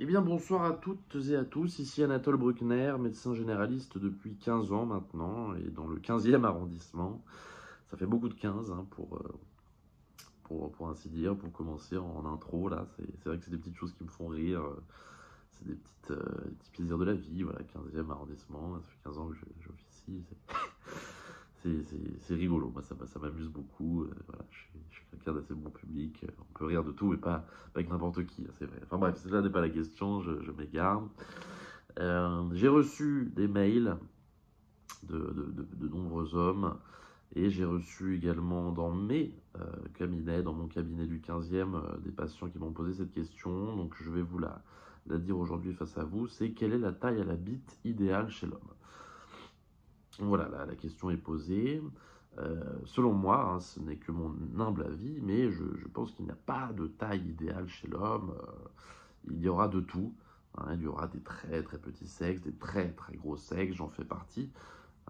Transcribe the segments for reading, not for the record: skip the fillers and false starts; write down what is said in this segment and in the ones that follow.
Eh bien, bonsoir à toutes et à tous. Ici Anatole Bruckner, médecin généraliste depuis 15 ans maintenant, et dans le 15e arrondissement. Ça fait beaucoup de 15 hein, pour ainsi dire, pour commencer en intro. Là, c'est vrai que c'est des petites choses qui me font rire. C'est des petits plaisirs de la vie. Voilà, 15e arrondissement. Ça fait 15 ans que j'officie. C'est rigolo. Moi, ça m'amuse beaucoup. Voilà, je suis quelqu'un d'assez bon public. On peut rire de tout, mais pas avec n'importe qui, c'est vrai. Enfin bref, cela n'est pas la question. Je m'égare. J'ai reçu des mails de nombreux hommes et j'ai reçu également dans mes cabinets, dans mon cabinet du 15e, des patients qui m'ont posé cette question. Donc je vais vous la dire aujourd'hui face à vous. C'est quelle est la taille à la bite idéale chez l'homme? Voilà, la question est posée. Selon moi, hein, ce n'est que mon humble avis, mais je pense qu'il n'y a pas de taille idéale chez l'homme. Il y aura de tout. Hein, il y aura des très très petits sexes, des très très gros sexes, j'en fais partie.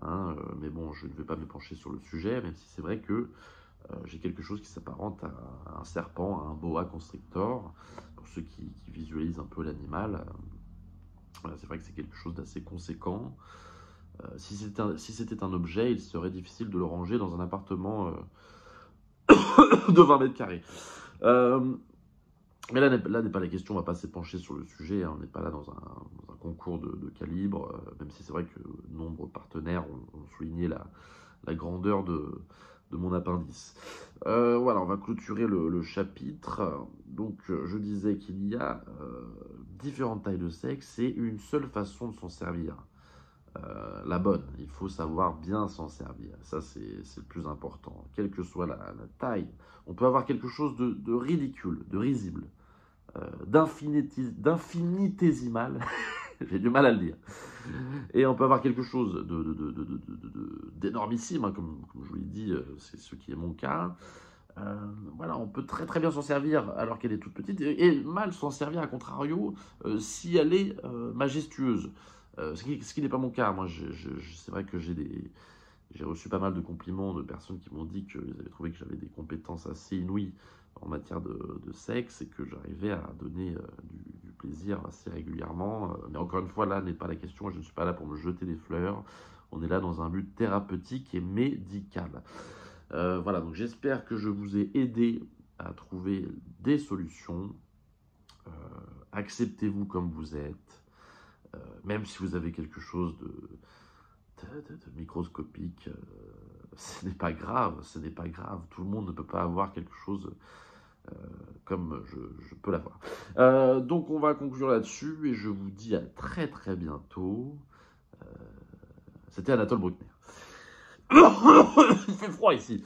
Hein, mais bon, je ne vais pas me pencher sur le sujet, même si c'est vrai que j'ai quelque chose qui s'apparente à un serpent, à un boa constrictor. Pour ceux qui visualisent un peu l'animal, voilà, c'est vrai que c'est quelque chose d'assez conséquent. Si c'était un objet, il serait difficile de le ranger dans un appartement de 20 mètres carrés. Mais là n'est pas la question, on ne va pas s'épancher sur le sujet, hein, on n'est pas là dans un concours de calibre, même si c'est vrai que nombreux partenaires ont souligné la grandeur de mon appendice. Voilà, on va clôturer le chapitre. Donc, je disais qu'il y a différentes tailles de sexe et une seule façon de s'en servir. La bonne, il faut savoir bien s'en servir. Ça, c'est le plus important. Quelle que soit la taille, on peut avoir quelque chose de ridicule, de risible, d'infinitésimal. J'ai du mal à le dire. Et on peut avoir quelque chose d'énormissime, hein, comme je vous l'ai dit, c'est ce qui est mon cas. Voilà, on peut très très bien s'en servir alors qu'elle est toute petite, et mal s'en servir, à contrario, si elle est majestueuse. Ce qui n'est pas mon cas. Moi, c'est vrai que j'ai reçu pas mal de compliments de personnes qui m'ont dit qu'ils avaient trouvé que j'avais des compétences assez inouïes en matière de sexe et que j'arrivais à donner du plaisir assez régulièrement. Mais encore une fois, là n'est pas la question. Je ne suis pas là pour me jeter des fleurs. On est là dans un but thérapeutique et médical. Voilà, donc j'espère que je vous ai aidé à trouver des solutions. Euh, Acceptez-vous comme vous êtes, même si vous avez quelque chose de microscopique. Ce n'est pas grave, ce n'est pas grave. Tout le monde ne peut pas avoir quelque chose comme je peux l'avoir. Donc on va conclure là-dessus et je vous dis à très très bientôt. C'était Anatole Bruckner. Il fait froid ici.